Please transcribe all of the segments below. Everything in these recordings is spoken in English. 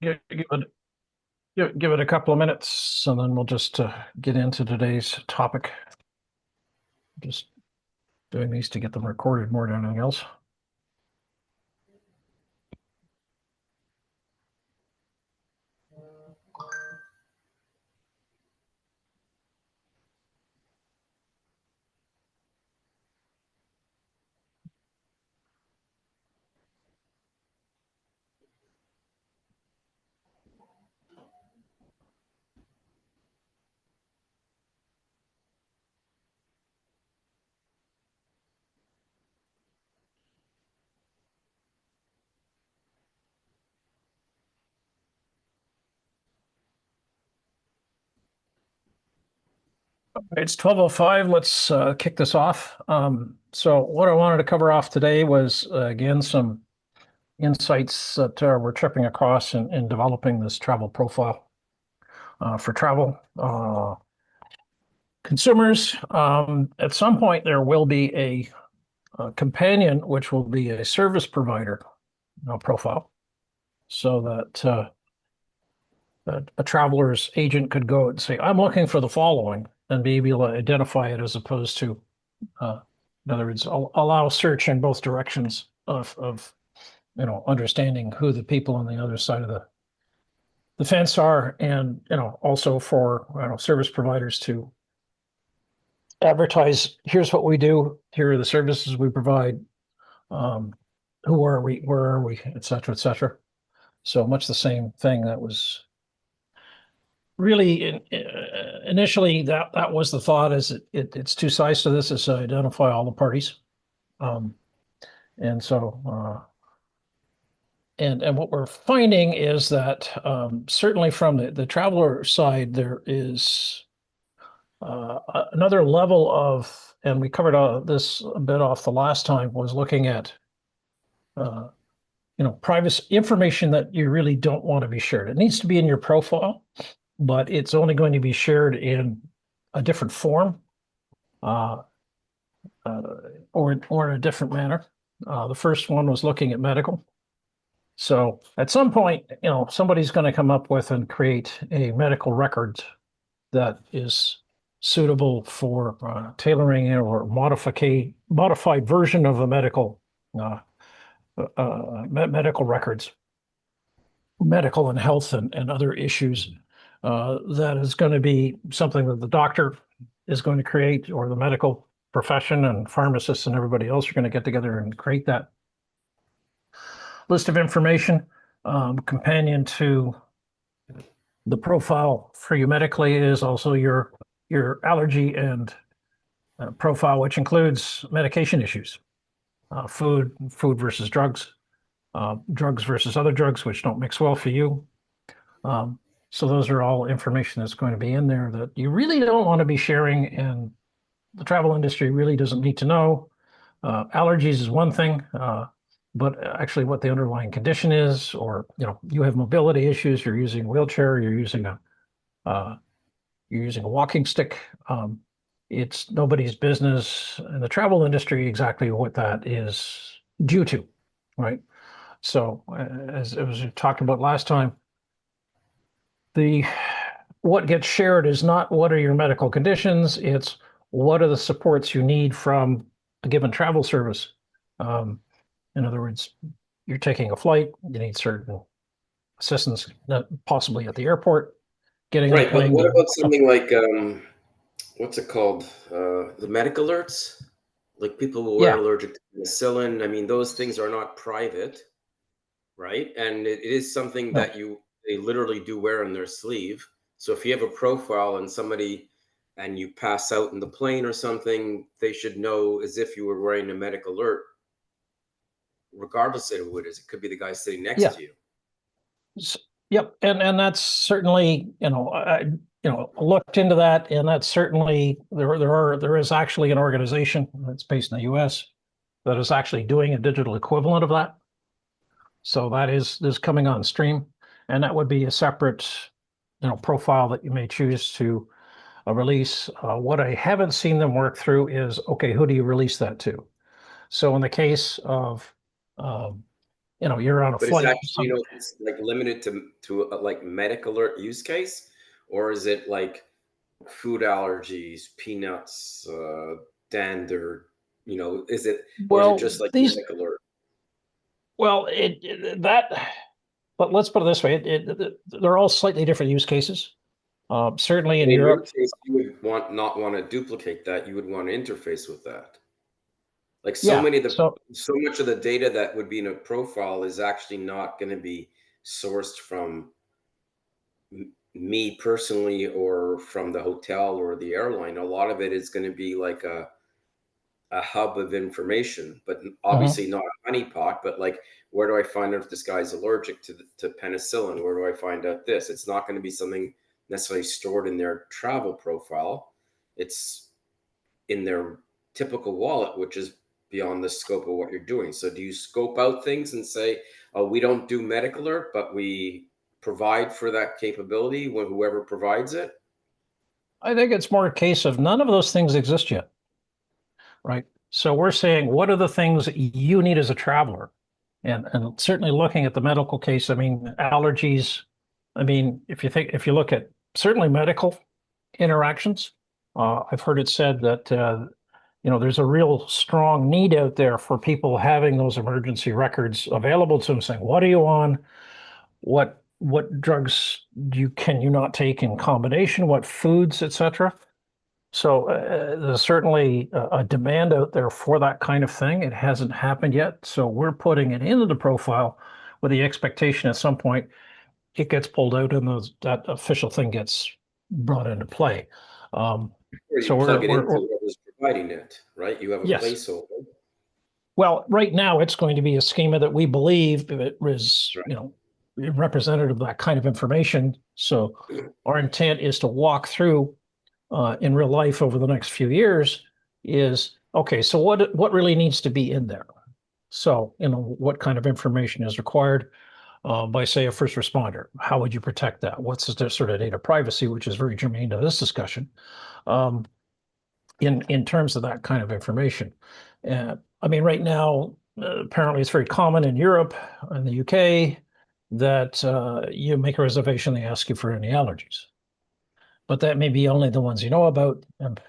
give it a couple of minutes, and then we'll just get into today's topic. Just doing these to get them recorded more than anything else. It's 12:05. Let's kick this off. So what I wanted to cover off today was, again, some insights that we're tripping across in developing this travel profile for travel consumers. At some point, there will be a companion, which will be a service provider profile, so that a traveler's agent could go and say, I'm looking for the following, and be able to identify it, as opposed to, in other words, allow search in both directions of understanding who the people on the other side of the fence are, and also for service providers to advertise, here's what we do, here are the services we provide, who are we, where are we, et cetera, et cetera. So much the same thing that was really initially that was the thought. Is it's two sides to this, is to identify all the parties, and so and what we're finding is that certainly from the traveler side, there is another level of, and we covered this a bit off the last time, was looking at privacy information that you really don't want to be shared. It needs to be in your profile, but it's only going to be shared in a different form, or in a different manner. The first one was looking at medical. So at some point, somebody's going to come up with and create a medical record that is suitable for tailoring or modified version of a medical records, medical and health and other issues. That is going to be something that the doctor is going to create, or the medical profession and pharmacists and everybody else are going to get together and create that list of information. Companion to the profile for you medically is also your allergy and profile, which includes medication issues, food versus drugs, drugs versus other drugs which don't mix well for you. So those are all information that's going to be in there that you really don't want to be sharing, and the travel industry really doesn't need to know. Allergies is one thing, but actually what the underlying condition is, or you have mobility issues, you're using a wheelchair, you're using a walking stick. It's nobody's business in the travel industry exactly what that is due to, right? So as we talked about last time, what gets shared is not what are your medical conditions, it's what are the supports you need from a given travel service. In other words, you're taking a flight, you need certain assistance, possibly at the airport, getting right. But what about something like what's it called? The medical alerts, like people who are allergic to penicillin. I mean, those things are not private, right? And it is something that they literally do wear on their sleeve. So if you have a profile and you pass out in the plane or something, they should know as if you were wearing a medical alert, regardless of who it is. It could be the guy sitting next to you. Yep, and that's certainly, I looked into that, and that's certainly there is actually an organization that's based in the U.S. that is actually doing a digital equivalent of that. So that is coming on stream, and that would be a separate, profile that you may choose to release. What I haven't seen them work through is, okay, who do you release that to? So in the case of you're on a But is flight. that, it's like limited to like medical alert use case, or is it like food allergies, peanuts, dander, is it, or is it Well, just like medical alert? well, but let's put it this way: they're all slightly different use cases. Certainly in In your Europe, case, you would not want to duplicate that. You would want to interface with that. Like yeah. So so much of the data that would be in a profile is actually not going to be sourced from me personally or from the hotel or the airline. A lot of it is going to be like a hub of information, but mhm. obviously not a honeypot. But like, where do I find out if this guy's allergic to penicillin? Where do I find out this? It's not going to be something necessarily stored in their travel profile. It's in their typical wallet, which is beyond the scope of what you're doing. So do you scope out things and say, oh, we don't do medical alert, but we provide for that capability when whoever provides it? I think it's more a case of none of those things exist yet, right? So we're saying, what are the things that you need as a traveler? And certainly looking at the medical case, I mean, allergies. I mean, if you look at certainly medical interactions, I've heard it said that there's a real strong need out there for people having those emergency records available to them, saying, "What are you on? What drugs can you not take in combination? What foods, etc." So there's certainly a demand out there for that kind of thing. It hasn't happened yet, so we're putting it into the profile with the expectation at some point it gets pulled out and that official thing gets brought into play. Um, Or so you plug it we're into whoever's providing it, right? You have a yes. placeholder. Well, right now it's going to be a schema that we believe it was, Right. representative of that kind of information. So our intent is to walk through in real life over the next few years is okay. So what really needs to be in there? So what kind of information is required by, say, a first responder? How would you protect that? What's the sort of data privacy, which is very germane to this discussion, um, in terms of that kind of information? I mean, right now, apparently it's very common in Europe and the UK that you make a reservation, they ask you for any allergies. But that may be only the ones you know about. And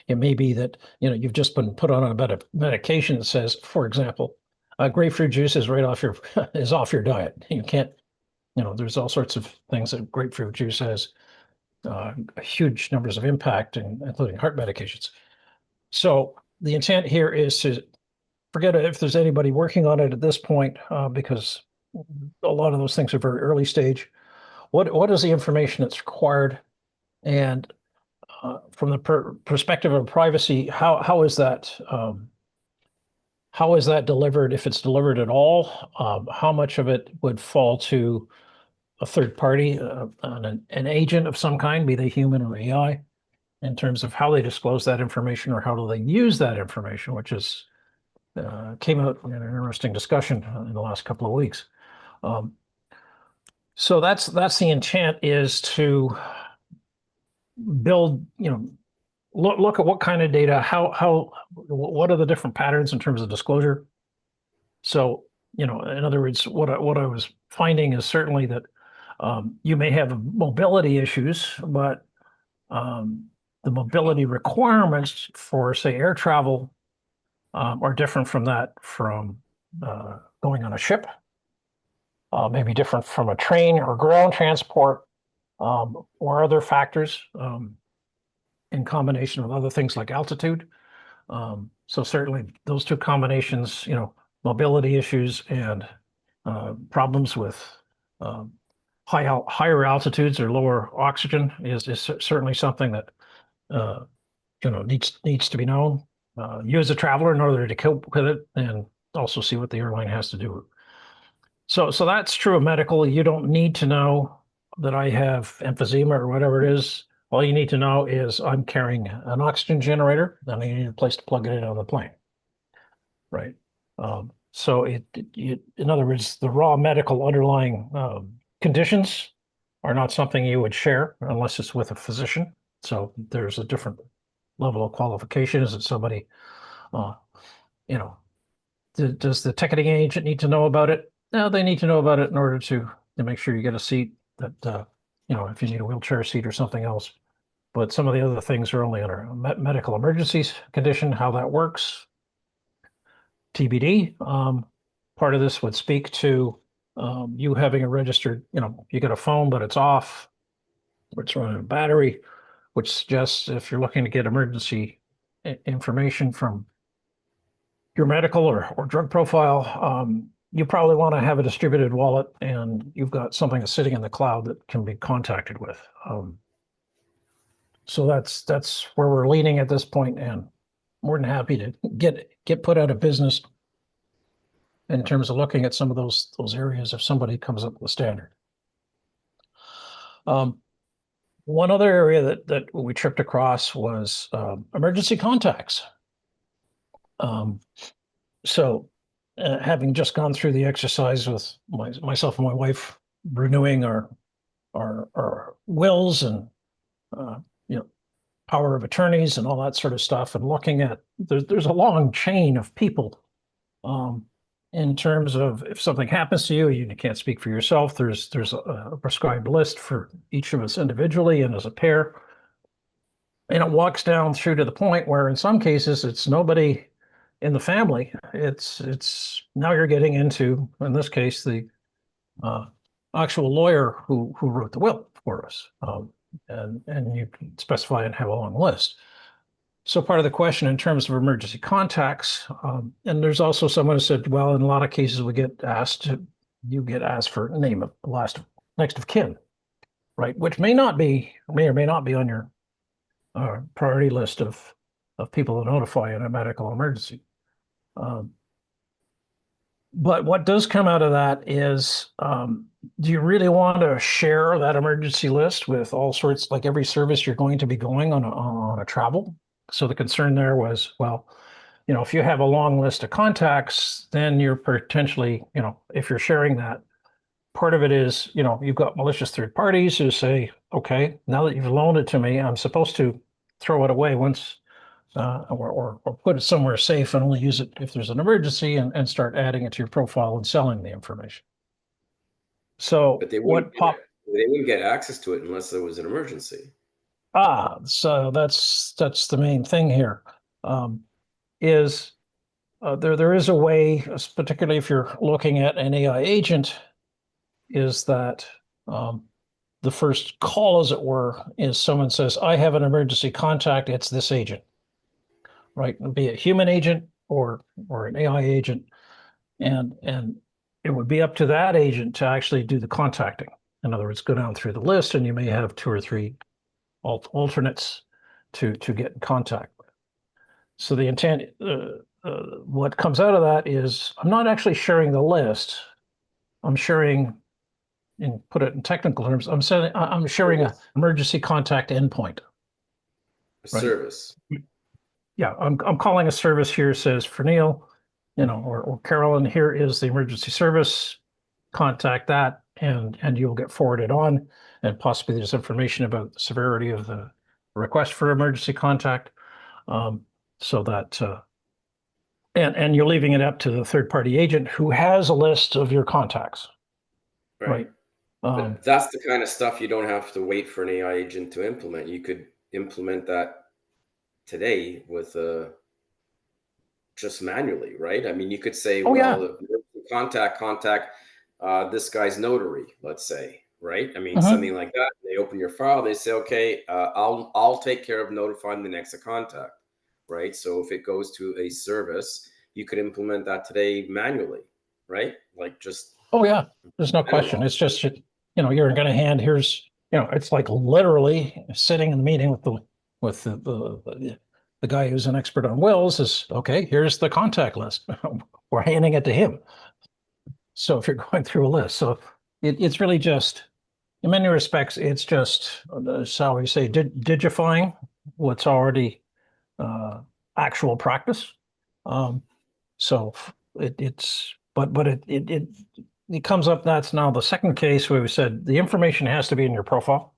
it may be that you've just been put on a medication that says, for example, grapefruit juice is right off your is off your diet. You can't, there's all sorts of things that grapefruit juice has huge numbers of impact, including heart medications. So the intent here is to forget if there's anybody working on it at this point, because a lot of those things are very early stage. What is the information that's required? And from the perspective of privacy, how is that delivered, if it's delivered at all? How much of it would fall to a third party, an agent of some kind, be they human or AI, in terms of how they disclose that information or how do they use that information, which came out in an interesting discussion in the last couple of weeks. So that's the intent, is to build, look at what kind of data, what are the different patterns in terms of disclosure. So, in other words, what I was finding is certainly that you may have mobility issues, but the mobility requirements for, say, air travel are different from going on a ship, maybe different from a train or ground transport, or other factors in combination with other things like altitude. So certainly those two combinations, mobility issues and problems with higher altitudes or lower oxygen is certainly something that needs to be known. You as a traveler in order to cope with it, and also see what the airline has to do. So that's true of medical. You don't need to know that I have emphysema or whatever it is. All you need to know is I'm carrying an oxygen generator, and I need a place to plug it in on the plane. Right. So in other words, the raw medical underlying conditions are not something you would share unless it's with a physician. So there's a different level of qualification. Is it somebody, uh, you know, does the ticketing agent need to know about it? Now they need to know about it in order to make sure you get a seat that, if you need a wheelchair seat or something else. But some of the other things are only under a medical emergencies condition, how that works. TBD. Part of this would speak to you having a registered, you got a phone, but it's off, or it's running a battery, which suggests if you're looking to get emergency information from your medical or drug profile, you probably want to have a distributed wallet and you've got something that's sitting in the cloud that can be contacted with. So that's where we're leaning at this point, and more than happy to get put out of business in terms of looking at some of those areas if somebody comes up with a standard. One other area that we tripped across was emergency contacts. So having just gone through the exercise with myself and my wife, renewing our wills and power of attorneys and all that sort of stuff, and looking at there's a long chain of people in terms of if something happens to you, you can't speak for yourself. There's a prescribed list for each of us individually and as a pair. And it walks down through to the point where in some cases it's nobody in the family. It's now you're getting into, in this case, the actual lawyer who wrote the will for us. And you can specify and have a long list. So part of the question in terms of emergency contacts, and there's also someone who said, well, in a lot of cases you get asked for name of next of kin, right? Which may or may not be on your priority list of people to notify in a medical emergency. But what does come out of that is, do you really want to share that emergency list with all sorts, like every service you're going to be going on a travel? So the concern there was, well, if you have a long list of contacts, then you're potentially, if you're sharing that, part of it is, you've got malicious third parties who say, okay, now that you've loaned it to me, I'm supposed to throw it away once, or put it somewhere safe and only use it if there's an emergency, and start adding it to your profile and selling the information. So But they wouldn't get access to it unless there was an emergency. So that's the main thing here. There is a way, particularly if you're looking at an AI agent, is that the first call, as it were, is someone says, I have an emergency contact, it's this agent, right? It'll be a human agent or an AI agent, and it would be up to that agent to actually do the contacting. In other words, go down through the list, and you may have 2 or 3 alternates to get in contact with. So the intent, what comes out of that is, I'm not actually sharing the list. I'm sharing, and put it in technical terms, I'm sharing an emergency contact endpoint. A service. Yeah, I'm calling a service here, says for Neil, or Carolyn, here is the emergency service. Contact that, and you'll get forwarded on, and possibly there's information about the severity of the request for emergency contact, so that and you're leaving it up to the third-party agent who has a list of your contacts, right? But that's the kind of stuff you don't have to wait for an AI agent to implement. You could implement that today with just manually, right? I mean, you could say, contact this guy's notary, let's say, right? I mean, something like that. They open your file, they say, okay, I'll take care of notifying the next of contact, right? So if it goes to a service, you could implement that today manually, right? Like just. Oh yeah, there's no question. It's just, you're going to hand, here's, it's like literally sitting in the meeting with the guy who's an expert on wills is, okay, here's the contact list. We're handing it to him. So if you're going through a list, so it's really just, in many respects, it's just, shall we say, digifying what's already actual practice. So it comes up, that's now the second case where we said the information has to be in your profile,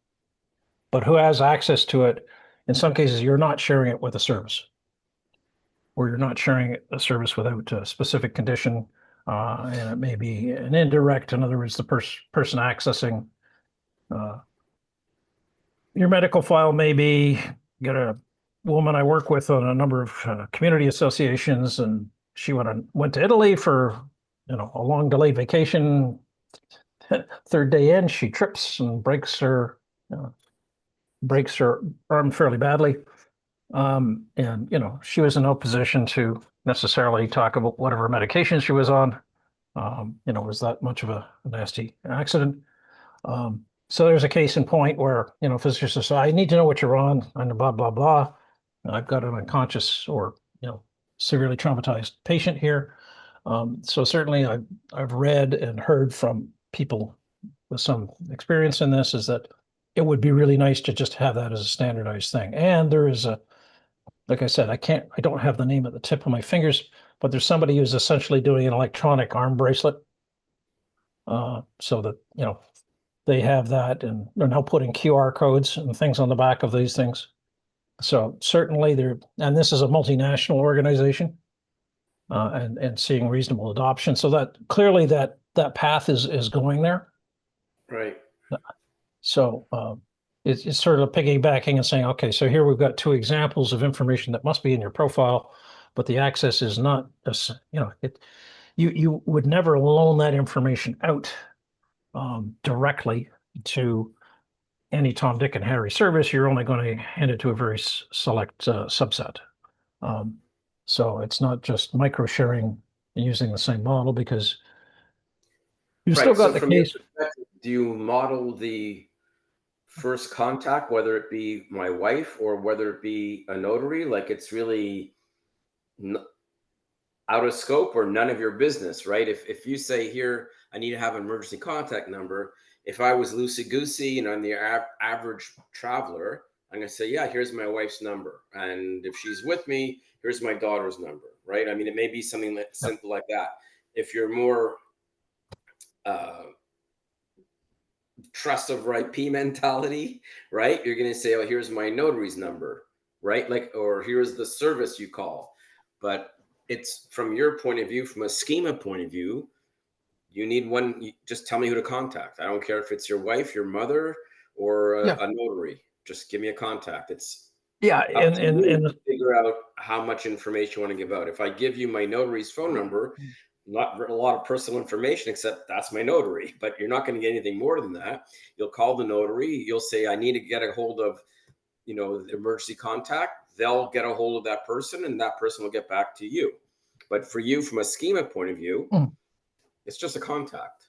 but who has access to it? In some cases, you're not sharing it with a service, or you're not sharing a service without a specific condition, And it may be an indirect, in other words, the person accessing your medical file may be, got a woman I work with on a number of community associations, and she went to Italy for, a long delayed vacation. Third day in, she trips and breaks her arm fairly badly. And she was in no position to necessarily talk about whatever medication she was on. Was that much of a nasty accident? So there's a case in point where, physicians say, I need to know what you're on, and blah, blah, blah. I've got an unconscious or, severely traumatized patient here. So certainly I've read and heard from people with some experience in this is that it would be really nice to just have that as a standardized thing. And there is like I said, I don't have the name at the tip of my fingers, but there's somebody who's essentially doing an electronic arm bracelet. So that, they have that, and they're now putting QR codes and things on the back of these things. So certainly and this is a multinational organization, and seeing reasonable adoption. So that clearly that path is going there. Right. So it's sort of piggybacking and saying, okay, so here we've got two examples of information that must be in your profile, but the access is not, you would never loan that information out directly to any Tom, Dick, and Harry service. You're only going to hand it to a very select subset. So it's not just micro sharing and using the same model, because you've still got the case. Do you model the first contact, whether it be my wife or whether it be a notary? Like, it's really out of scope or none of your business, right? If you say, here, I need to have an emergency contact number. If I was loosey-goosey and I'm the average traveler, I'm going to say, yeah, here's my wife's number. And if she's with me, here's my daughter's number, right? I mean, it may be something simple like that. If you're more trust of right P mentality, right? You're going to say, oh, here's my notary's number, right? Like, or here's the service you call. But it's from your point of view, from a schema point of view, you need one. You just tell me who to contact. I don't care if it's your wife, your mother, or a notary. Just give me a contact. It's and figure out how much information you want to give out. If I give you my notary's phone number, not a lot of personal information, except that's my notary, but you're not going to get anything more than that. You'll call the notary. You'll say, I need to get a hold of, the emergency contact. They'll get a hold of that person, and that person will get back to you. But for you, from a schema point of view, it's just a contact.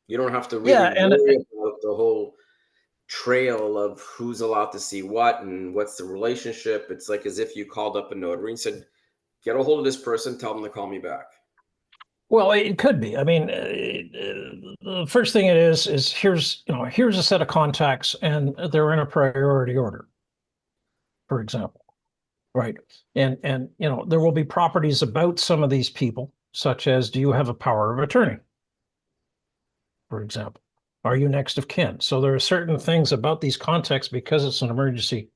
You don't have to really worry about the whole trail of who's allowed to see what and what's the relationship. It's like as if you called up a notary and said, get a hold of this person, tell them to call me back. Well, it could be. I mean, the first thing it is here's a set of contacts, and they're in a priority order, for example, right? And there will be properties about some of these people, such as, do you have a power of attorney, for example? Are you next of kin? So there are certain things about these contacts, because it's an emergency,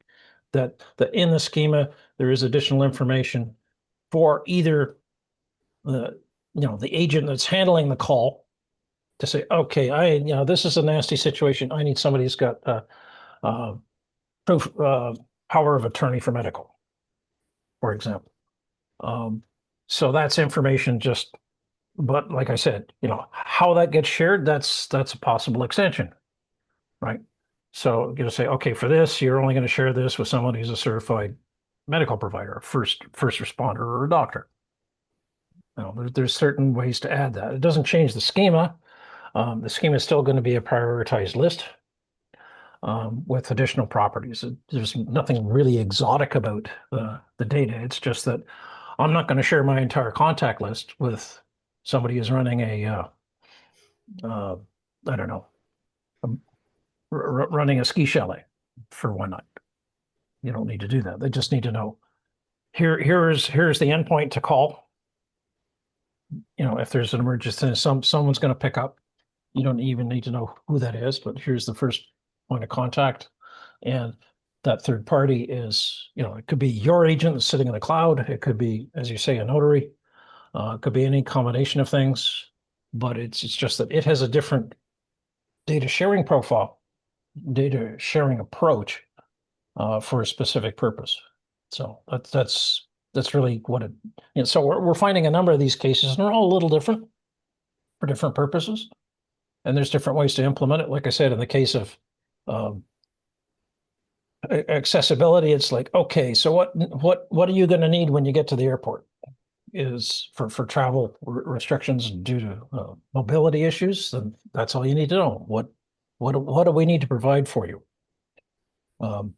that in the schema there is additional information for either the agent that's handling the call to say, okay, this is a nasty situation. I need somebody who's got proof, power of attorney for medical, for example. So that's information but like I said, how that gets shared, that's a possible extension, right? So you're going to say, okay, for this, you're only going to share this with someone who's a certified medical provider, a first responder, or a doctor. There's certain ways to add that. It doesn't change the schema. The schema is still going to be a prioritized list with additional properties. There's nothing really exotic about the data. It's just that I'm not going to share my entire contact list with somebody who's running running a ski chalet for one night. You don't need to do that. They just need to know, here's the endpoint to call. If there's an emergency, someone's going to pick up. You don't even need to know who that is, but here's the first point of contact. And that third party is, it could be your agent that's sitting in the cloud. It could be, as you say, a notary. It could be any combination of things, but it's just that it has a different data sharing profile, data sharing approach for a specific purpose. So that's really what it. So we're finding a number of these cases, and they're all a little different for different purposes, and there's different ways to implement it. Like I said, in the case of um, accessibility, it's like, okay, so what are you going to need when you get to the airport? Is for travel restrictions due to mobility issues, then that's all you need to know. What do we need to provide for you? Um,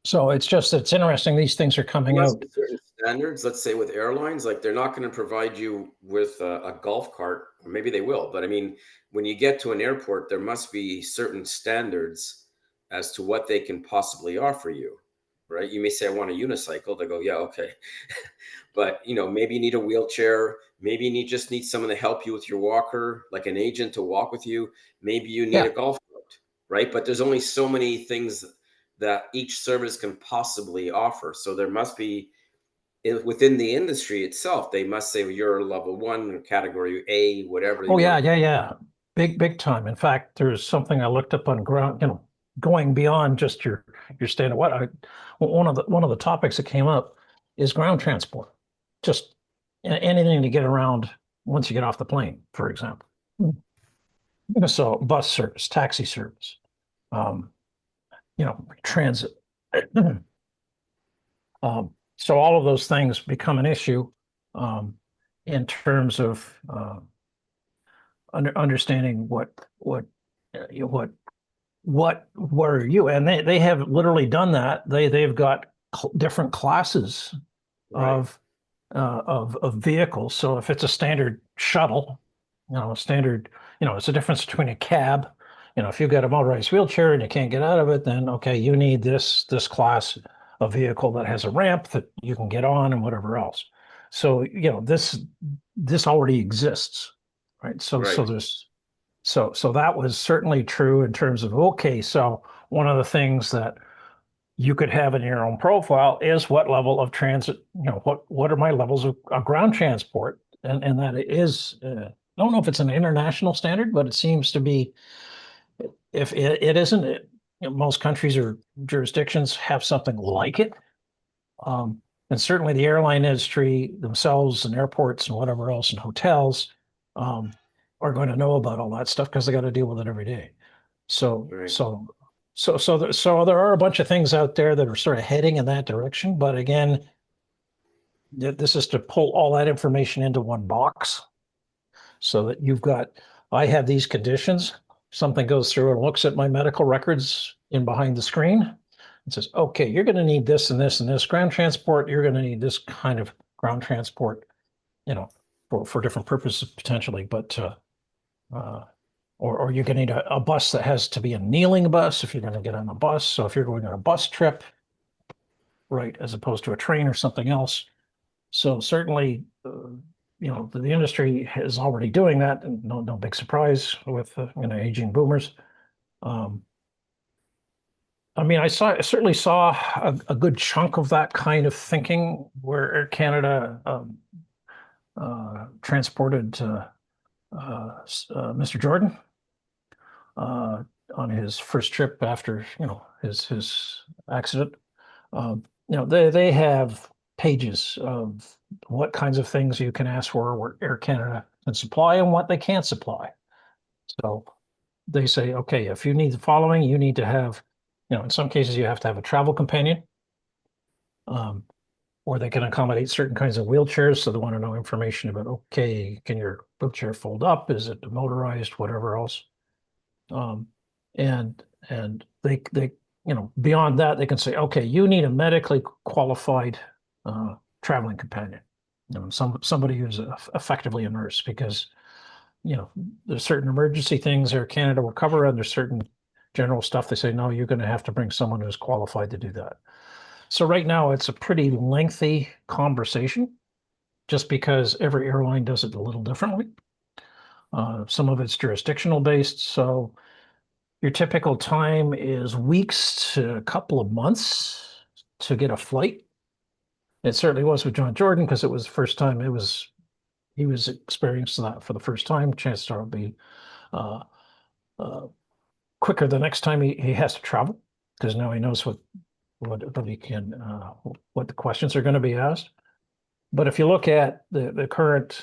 so it's interesting. These things are There coming must out. be certain standards, let's say with airlines, like they're not going to provide you with a golf cart, or maybe they will, but I mean, when you get to an airport, there must be certain standards as to what they can possibly offer you, right? You may say, I want a unicycle. They go, yeah, okay. But maybe you need a wheelchair. Maybe you just need someone to help you with your walker, like an agent to walk with you. Maybe you need a Yeah. golf cart, right? But there's only so many things that each service can possibly offer. So there must be within the industry itself, they must say, well, you're level one, category A, whatever Oh you yeah, want. yeah, yeah. Big time. In fact, there's something I looked up on ground, going beyond just your standard. One of the topics that came up is ground transport. Just anything to get around once you get off the plane, for example. So bus service, taxi service, um, transit. So all of those things become an issue um, in terms of understanding what what were you, and they have literally done that. They've got different classes Right. of vehicles. So if it's a standard shuttle, standard, it's a difference between a cab. If you've got a motorized wheelchair and you can't get out of it, then okay, you need this class of vehicle that has a ramp that you can get on and whatever else. So this already exists, right? So Right. there's so that was certainly true in terms of, okay, so one of the things that you could have in your own profile is what level of transit, what are my levels of ground transport? And that is, I don't know if it's an international standard, but it seems to be, if it isn't, most countries or jurisdictions have something like it. And certainly the airline industry themselves and airports and whatever else and hotels um, are going to know about all that stuff because they got to deal with it every day. So, Right. so, so there are a bunch of things out there that are sort of heading in that direction. But again, this is to pull all that information into one box so that I have these conditions. Something goes through and looks at my medical records in behind the screen and says, okay, you're going to need this and this and this ground transport. You're going to need this kind of ground transport, for different purposes potentially. But uh, or you're going to need a bus that has to be a kneeling bus if you're going to get on a bus. So if you're going on a bus trip, right, as opposed to a train or something else. So certainly, the industry is already doing that, and no big surprise with aging boomers. Um, I mean, I certainly saw a good chunk of that kind of thinking where Air Canada transported Mr. Jordan on his first trip after his accident. They have pages of what kinds of things you can ask for, where Air Canada can supply and what they can't supply. So they say, okay, if you need the following, you need to have, in some cases you have to have a travel companion, or they can accommodate certain kinds of wheelchairs. So they want to know information about, okay, can your wheelchair fold up? Is it motorized? Whatever else. Um, and they beyond that they can say, okay, you need a medically qualified traveling companion, somebody who's effectively a nurse, because there's certain emergency things Air Canada will cover, and there's certain general stuff they say, no, you're going to have to bring someone who's qualified to do that. So right now it's a pretty lengthy conversation, just because every airline does it a little differently. Some of it's jurisdictional based, so your typical time is weeks to a couple of months to get a flight It certainly was with John Jordan because it was the first time he was experiencing that for the first time. Chances are it'll be uh, uh, quicker the next time he has to travel because now he knows what he can what the questions are going to be asked. But if you look at the current,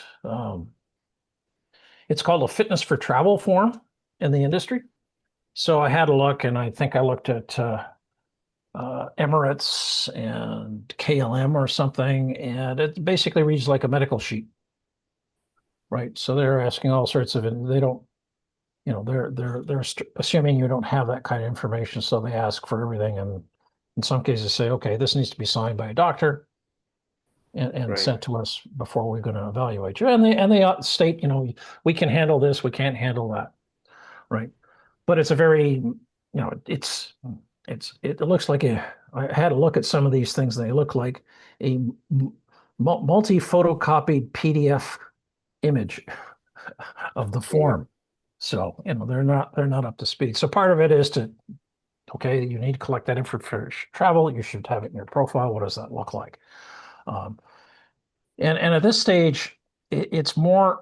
it's called a fitness for travel form in the industry. So I had a look, and I think I looked at Emirates and KLM or something, and it basically reads like a medical sheet, right? So they're asking all sorts of, and they don't, you know, they're assuming you don't have that kind of information, so they ask for everything, and in some cases say, okay, this needs to be signed by a doctor and Right. sent to us before we're going to evaluate you, and they state, you know, we can handle this, we can't handle that, right? But it's a very, you know, it looks like I had a look at some of these things, and they look like a multi-photocopied PDF image of the Yeah. form. So, you know, they're not up to speed. So part of it is to, okay, you need to collect that info for travel. You should have it in your profile. What does that look like? Um, and at this stage, it's more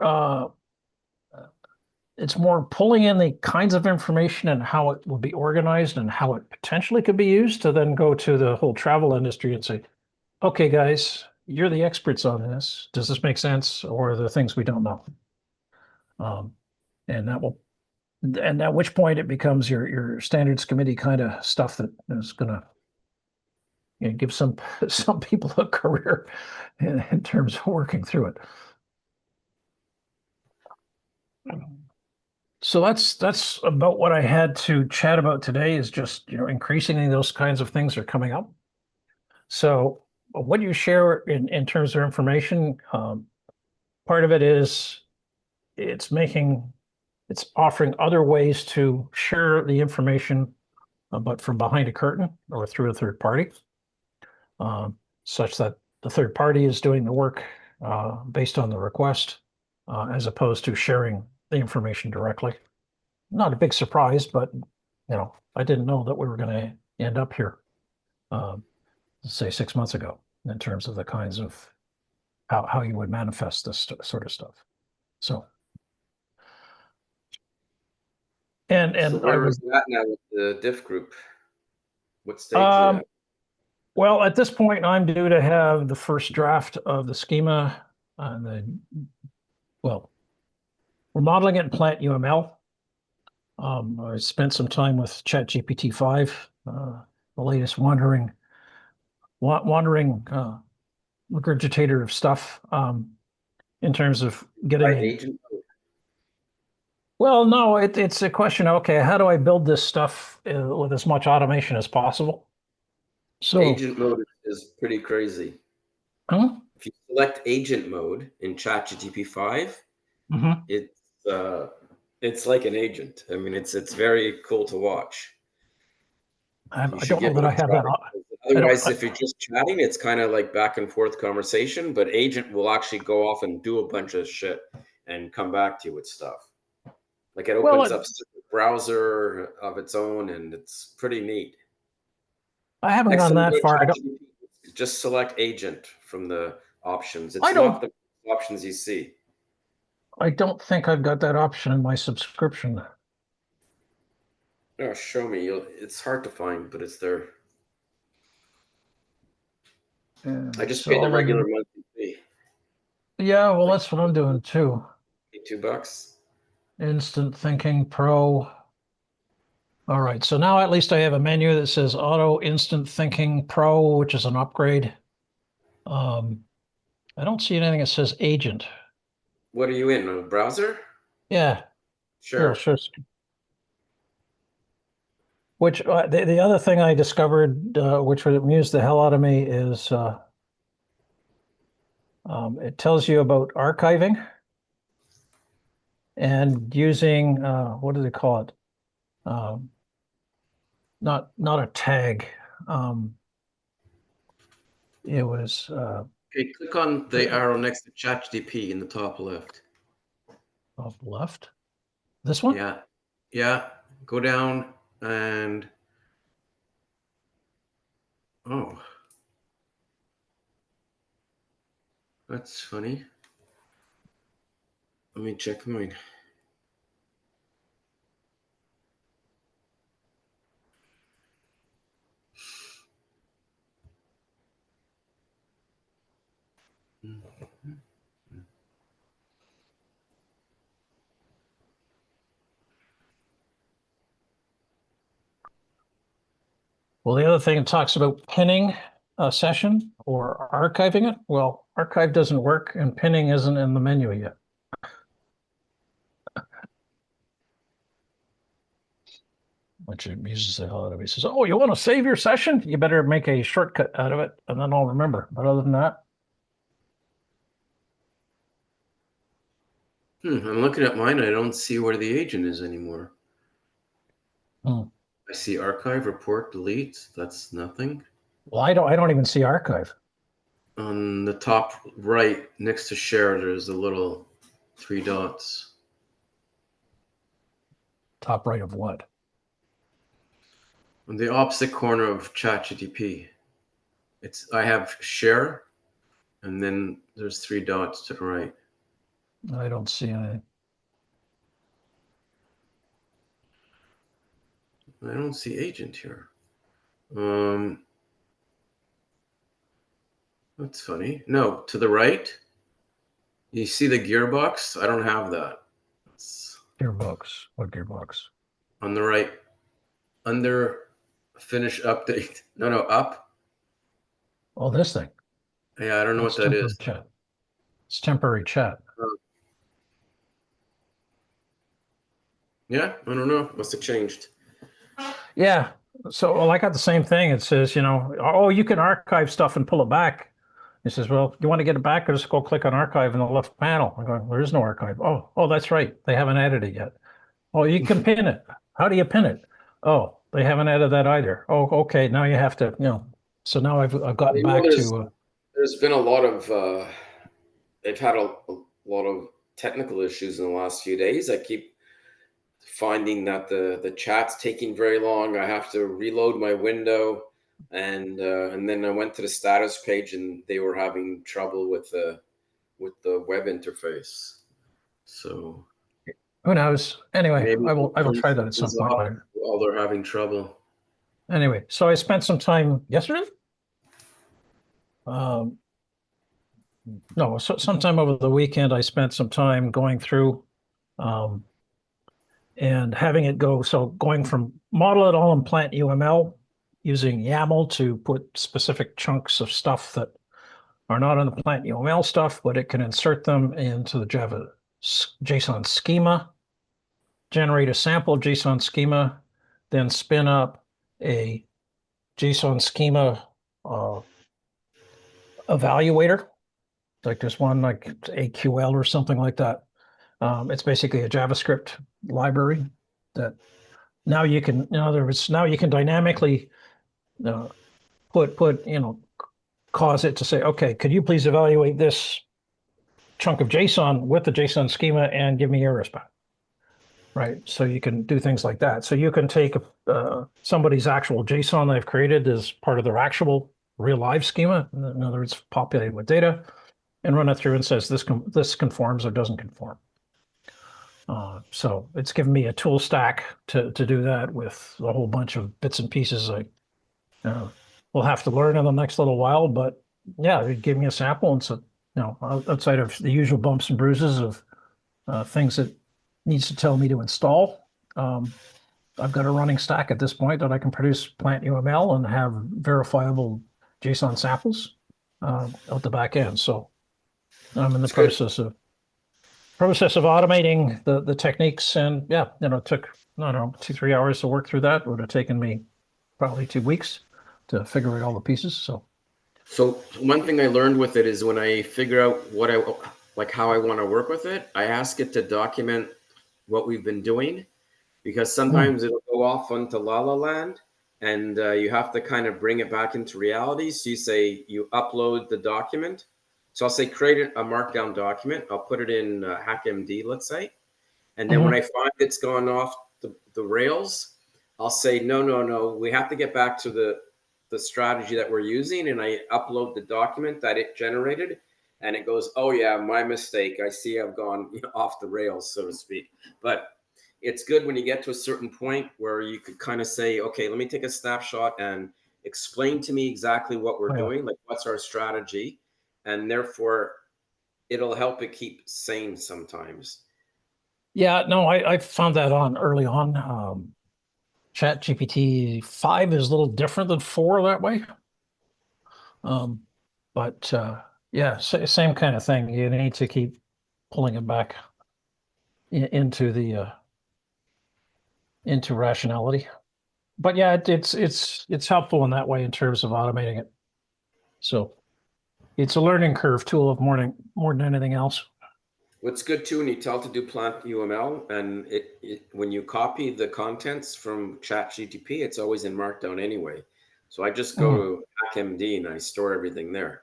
pulling in the kinds of information and how it will be organized and how it potentially could be used to then go to the whole travel industry and say, okay, guys, you're the experts on this. Does this make sense? Or are there things we don't know? Um, and that will, and at which point it becomes your standards committee kind of stuff that is going to, you know, give some people a career in terms of working through it. So that's about what I had to chat about today is just, you know, increasingly those kinds of things are coming up. So what you share in terms of information, part of it is it's offering other ways to share the information, but from behind a curtain or through a third party, such that the third party is doing the work based on the request, as opposed to sharing the information directly. Not a big surprise, but you know, I didn't know that we were going to end up here, say 6 months ago, in terms of the kinds of how you would manifest this sort of stuff. So, So and I where would, is that now with the diff group? What stage is it at? well, at this point, I'm due to have the first draft of the schema, and well, we're modeling it in Plant UML. I spent some time with ChatGPT 5, the latest wandering regurgitator of stuff, in terms of getting By a, agent? well, no, it's a question of, okay, how do I build this stuff with as much automation as possible? So, Agent mode is pretty crazy. huh? If you select agent mode in ChatGPT 5, Mhm. it's uh, it's like an agent. I mean, it's very cool to watch. You I should don't know give that it I a have try. that. I don't. Otherwise, if you're just chatting, it's kind of like back and forth conversation, but agent will actually go off and do a bunch of shit and come back to you with stuff. Like it Well, opens up a browser of its own, and it's pretty neat. I haven't Next gone time you that go to far. ChatGPT, just select agent from the options. I It's not don't. the options you see. I don't think I've got that option in my subscription. Oh, show me. It's hard to find, but it's there. I just So paid the all regular I'm, monthly fee, yeah, well, like that's what I'm doing too. $2. Instant Thinking Pro. All right, so now at least I have a menu that says Auto Instant Thinking Pro, which is an upgrade. Um, I don't see anything that says Agent. What are you in? A browser? Yeah, here, Sure. sure. Which the other thing I discovered, which would amuse the hell out of me, is it tells you about archiving and using what do they call it? Um, not a tag. Um, it was Okay, click on the arrow next to ChatGPT in the top left. off left. This one? Yeah. Yeah. Go down and oh, That's funny. Let me check mine. Well, the other thing, it talks about pinning a session or archiving it. Well, archive doesn't work and pinning isn't in the menu yet. Which amuses the hell out of me. He says, "Oh, you want to save your session? You better make a shortcut out of it, and then I'll remember." But other than that, I'm looking at mine. I don't see where the agent is anymore. hmm. I see archive, report, delete. That's nothing. Well, I don't even see archive. On the top right, next to share, there's a little 3 dots. Top right of what? On the opposite corner of ChatGTP. I have share, and then there's 3 dots to the right. I don't see anything. I don't see agent here. That's funny. No, to the right, you see the gearbox? I don't have that. It's Gearbox. What gearbox? on the right, under finish update. No, up. Oh, this thing. Yeah, I don't know That's what that temporary is. chat. It's temporary chat. Yeah, I don't know. Must have changed. Yeah. So, well, I got the same thing. It says, oh, you can archive stuff and pull it back. He says, well, you want to get it back, or just go click on archive in the left panel. I'm going, there is no archive. Oh, that's right. They haven't added it yet. Oh, you can pin it. How do you pin it? Oh, they haven't added that either. Oh, okay. Now you have to. So now I've gotten back to. There's been a lot of they've had a lot of technical issues in the last few days. I keep finding that the chat's taking very long. I have to reload my window, and then I went to the status page, and they were having trouble with the web interface. So Who knows? Anyway, maybe I will try that at some something's point off later. while they're having trouble. Anyway, so I spent some time yesterday. Um, no, so sometime over the weekend, I spent some time going through um, and having it go. So going from model it all in plant UML using YAML to put specific chunks of stuff that are not on the plant UML stuff, but it can insert them into the Java JSON schema, generate a sample JSON schema, then spin up a JSON schema evaluator, like this one, like AQL or something like that. It's basically a JavaScript library that now you can, in other words, now you can dynamically put, cause it to say, okay, could you please evaluate this chunk of JSON with the JSON schema and give me errors back? Right. So you can do things like that. So you can take somebody's actual JSON they've created as part of their actual real live schema. In other words, populated with data, and run it through and says this conforms or doesn't conform. So it's given me a tool stack to do that with a whole bunch of bits and pieces I will have to learn in the next little while. But yeah, it gave me a sample, and so outside of the usual bumps and bruises of things that needs to tell me to install, I've got a running stack at this point that I can produce plant UML and have verifiable JSON samples out the back end. So I'm in the process of automating the techniques, and yeah, it took, I don't know, 2-3 hours to work through that. It would have taken me probably 2 weeks to figure out all the pieces. So one thing I learned with it is when I figure out what I like, how I want to work with it, I ask it to document what we've been doing, because sometimes it'll go off onto La La Land, and you have to kind of bring it back into reality. So you upload the document. So I'll say create a markdown document. I'll put it in HackMD, let's say. And then when I find it's gone off the rails, I'll say, no, we have to get back to the strategy that we're using. And I upload the document that it generated. and it goes, oh yeah, my mistake. I see I've gone off the rails, so to speak. But it's good when you get to a certain point where you could kind of say, okay, let me take a snapshot and explain to me exactly what we're Oh, yeah. doing, like what's our strategy, and therefore it'll help it keep sane sometimes. Yeah, no, I found that on early on. Chat GPT 5 is a little different than 4 that way. Um, but yeah, same kind of thing. You need to keep pulling it back into the into rationality. But yeah, it's helpful in that way in terms of automating it. So it's a learning curve tool of more than anything else. What's good too, when you tell it to do plant UML, and when you copy the contents from ChatGTP, it's always in Markdown anyway. So I just go Mm. to HackMD and I store everything there.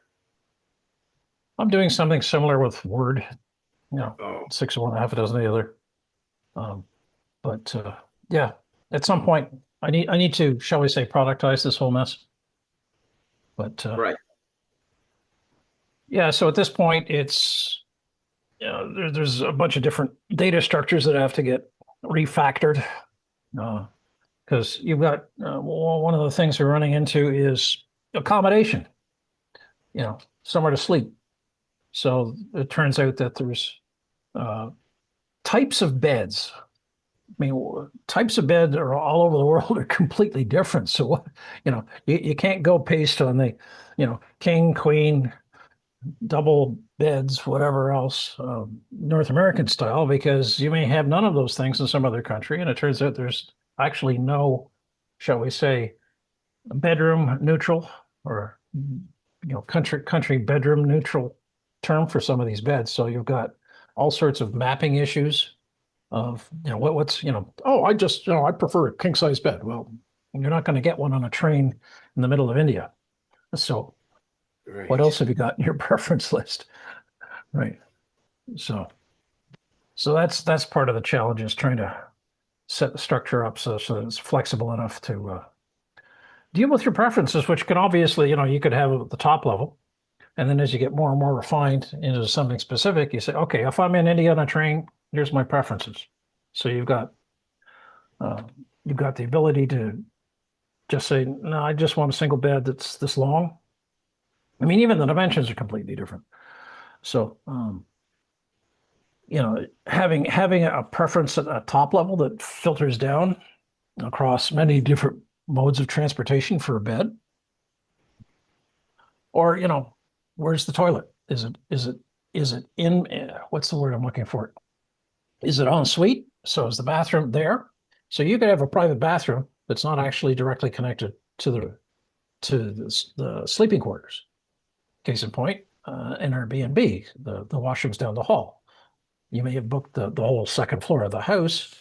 I'm doing something similar with Word, you know, Oh, 6 of one, half a dozen of the other. Um, but yeah, at some point I need to, shall we say, productize this whole mess. But right. yeah, so at this point it's there's a bunch of different data structures that have to get refactored because you've got one of the things we're running into is accommodation, somewhere to sleep. So it turns out that there's uh, types of beds. I mean, types of bed are all over the world are completely different. So, you can't go paste on the, king, queen, double beds, whatever else, North American style, because you may have none of those things in some other country. And it turns out there's actually no, shall we say, bedroom neutral or, country bedroom neutral term for some of these beds. So you've got all sorts of mapping issues of, oh, I prefer a king size bed. Well, you're not going to get one on a train in the middle of India. So what Right. else have you got in your preference list? Right. So that's part of the challenge is trying to set the structure up so that it's flexible enough to deal with your preferences, which can obviously, you could have at the top level. And then as you get more and more refined into something specific, you say, okay, if I'm in India on a train, here's my preferences. So uh, you've got the ability to just say, no, I just want a single bed that's this long. I mean, even the dimensions are completely different. So, having a preference at a top level that filters down across many different modes of transportation for a bed, or where's the toilet? Is it in? What's the word I'm looking for? Is it en suite? So is the bathroom there? So you could have a private bathroom that's not actually directly connected to the sleeping quarters. Case in point, an Airbnb, the washrooms down the hall. You may have booked the whole second floor of the house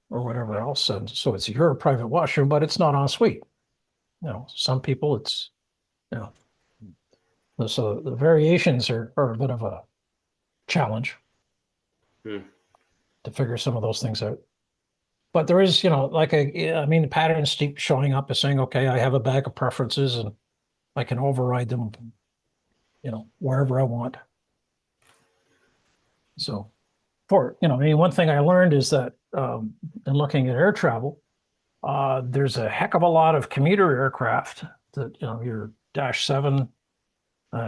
or whatever else, and so it's your private washroom, but it's not en suite. Some people it's you so the variations are a bit of a challenge Hmm. to figure some of those things out. But there is, I mean, the patterns keep showing up as saying, okay, I have a bag of preferences and I can override them, wherever I want. So I mean, one thing I learned is that in looking at air travel, there's a heck of a lot of commuter aircraft that, your Dash 7,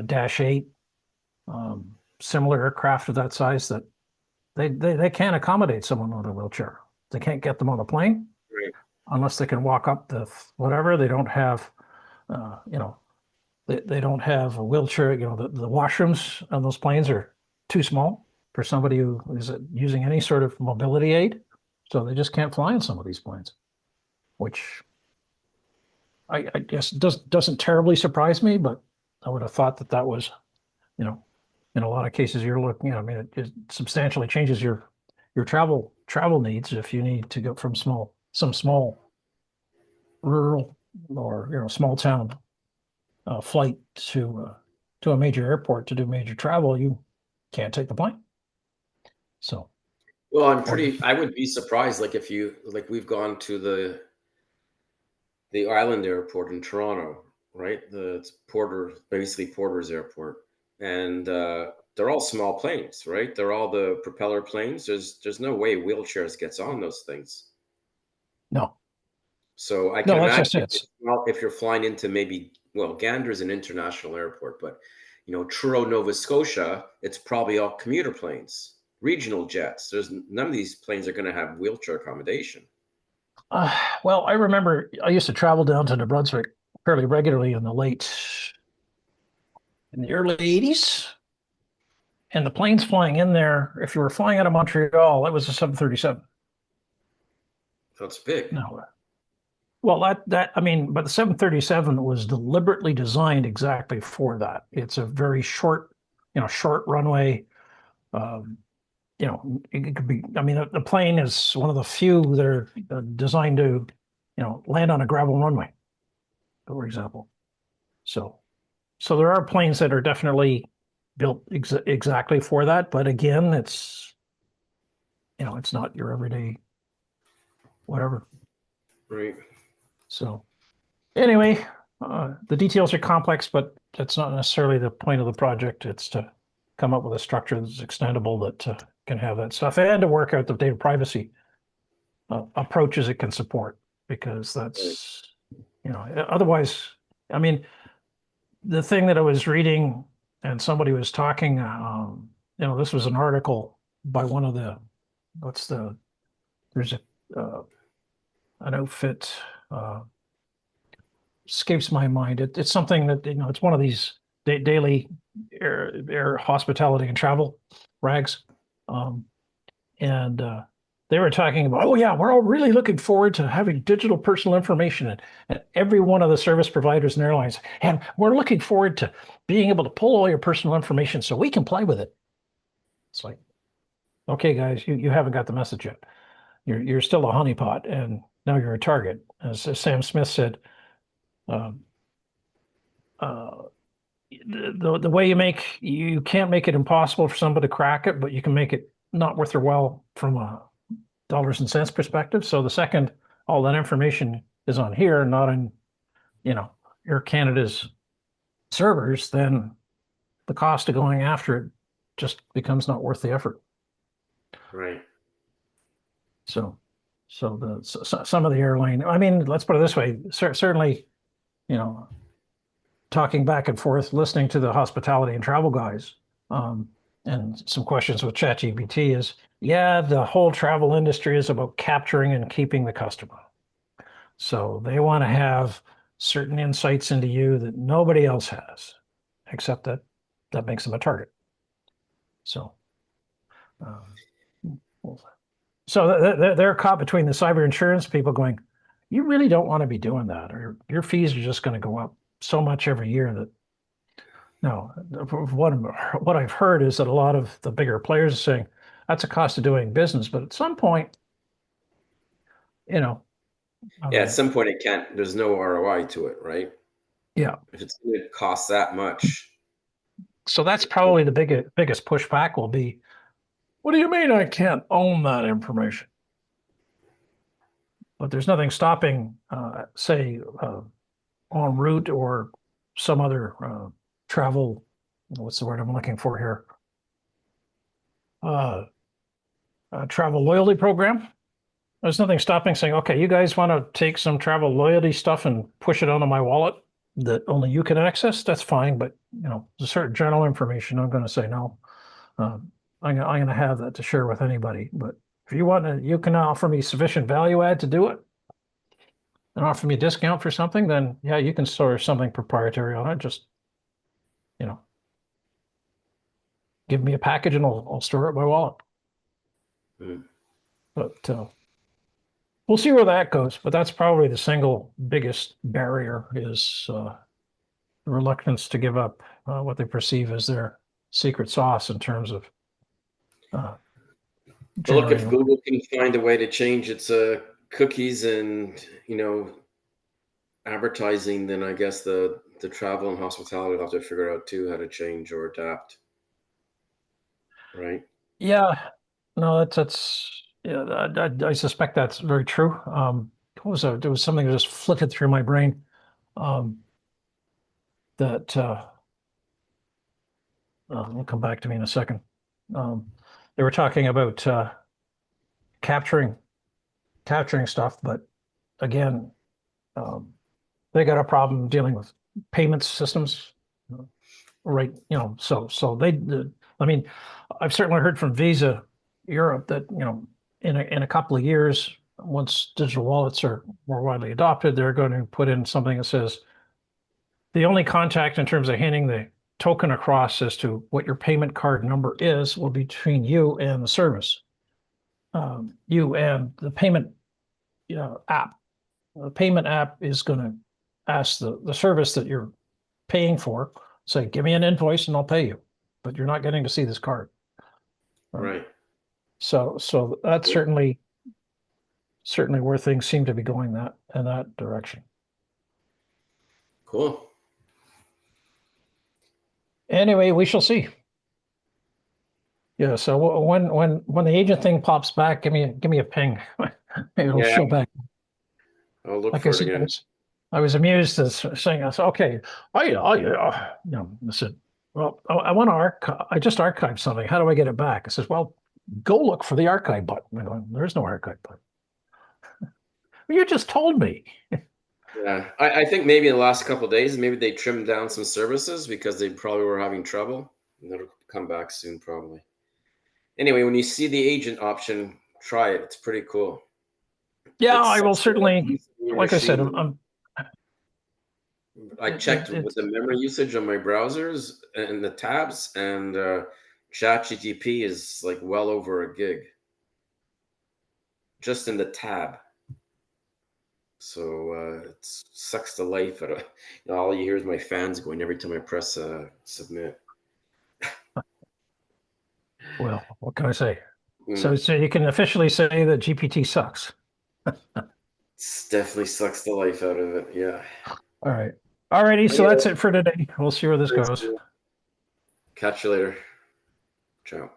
Dash 8, similar aircraft of that size that they can't accommodate someone with a wheelchair. They can't get them on the plane Right. unless they can walk up the whatever. They don't have, they don't have a wheelchair. The washrooms on those planes are too small for somebody who is using any sort of mobility aid. So they just can't fly in some of these planes, which I guess doesn't terribly surprise me, but I would have thought that was, you know, in a lot of cases you're looking, I mean, it substantially changes your travel needs if you need to go from some small rural or small town flight to a major airport to do major travel, you can't take the plane. So, Well, or I would be surprised, like if we've gone to the island airport in Toronto, right? It's basically Porter's airport. and they're all small planes, right? They're all the propeller planes. There's no way wheelchairs gets on those things. No, So I can no, that's imagine just it. if you're flying into maybe, well, Gander's an international airport, but Truro, Nova Scotia, it's probably all commuter planes, regional jets. There's none of these planes are going to have wheelchair accommodation. Well, I remember I used to travel down to New Brunswick fairly regularly in the early 80s. And the planes flying in there, if you were flying out of Montreal, it was a 737. That's big. No. Well, I mean, but the 737 was deliberately designed exactly for that. It's a very short, short runway. Um, it could be, I mean, the plane is one of the few that are designed to, land on a gravel runway, for example. So there are planes that are definitely built exactly for that. But again, it's not your everyday whatever. Right. So anyway, the details are complex, but that's not necessarily the point of the project. It's to come up with a structure that's extendable that can have that stuff and to work out the data privacy approaches it can support, because that's, otherwise, I mean, the thing that I was reading and somebody was talking, this was an article by one of the, there's an outfit, escapes my mind. It's something that, it's one of these daily air hospitality and travel rags. And they were talking about, oh yeah, we're all really looking forward to having digital personal information at every one of the service providers and airlines. And we're looking forward to being able to pull all your personal information so we can play with it. It's like, okay, guys, you haven't got the message yet. You're still a honeypot, and now you're a target. As Sam Smith said, um, the way you can't make it impossible for somebody to crack it, but you can make it not worth their while from a dollars and cents perspective. So the second all that information is on here, not in, Air Canada's servers, then the cost of going after it just becomes not worth the effort. Right. So some of the airline, I mean, let's put it this way, certainly, talking back and forth, listening to the hospitality and travel guys, and some questions with ChatGPT is, yeah, the whole travel industry is about capturing and keeping the customer. So they want to have certain insights into you that nobody else has, except that makes them a target. So, they're caught between the cyber insurance people going, you really don't want to be doing that, or your fees are just going to go up so much every year that. No, what I've heard is that a lot of the bigger players are saying that's a cost of doing business, but at some point, Yeah, at some point it can't. There's no ROI to it, right? yeah. If it's going to cost that much. So that's probably the biggest pushback will be, what do you mean I can't own that information? But there's nothing stopping, say, en route or some other travel. What's the word I'm looking for here? Travel loyalty program. There's nothing stopping saying, okay, you guys want to take some travel loyalty stuff and push it onto my wallet that only you can access? That's fine. But, there's certain general information, I'm going to say no. I'm going to have that to share with anybody. But if you want to, you can offer me sufficient value add to do it and offer me a discount for something, then yeah, you can store something proprietary on it. Just, give me a package and I'll store it in my wallet. Mm. But we'll see where that goes. But that's probably the single biggest barrier is the reluctance to give up what they perceive as their secret sauce in terms of But look, if generating. Google can find a way to change its cookies and advertising, then I guess the travel and hospitality will have to figure out too how to change or adapt. Right. Yeah, no, that's yeah. I suspect that's very true. There was something that just flickered through my brain that It'll come back to me in a second. They were talking about capturing stuff, but again, they got a problem dealing with payment systems, right? So I mean, I've certainly heard from Visa Europe that in a couple of years, once digital wallets are more widely adopted, they're going to put in something that says the only contact in terms of handing the token across as to what your payment card number is will be between you and the service, you and the payment app. The payment app is going to ask the service that you're paying for, say, give me an invoice and I'll pay you, but you're not getting to see this card. Right. So that's certainly where things seem to be going in that direction. Cool. Anyway, we shall see. Yeah. So when the agent thing pops back, give me a ping. Maybe it'll show back. I'll look Like for I it said, again. I was amused as saying, I said, okay, I said, well, I want to I just archived something. How do I get it back? I says, well, go look for the archive button. I'm going, there's no archive button. You just told me. Yeah, I think maybe in the last couple of days, maybe they trimmed down some services because they probably were having trouble. And that'll come back soon, probably. Anyway, when you see the agent option, try it. It's pretty cool. Yeah, It's I will certainly. Like I said, I checked with the memory usage on my browsers and the tabs, and ChatGPT is like well over a gig just in the tab. So it sucks the life out of. All you hear is my fans going every time I press submit. Well, what can I say? So you can officially say that GPT sucks. It definitely sucks the life out of it. Yeah. All right. All righty. So that's it for today. We'll see where this goes. Catch you later. Ciao.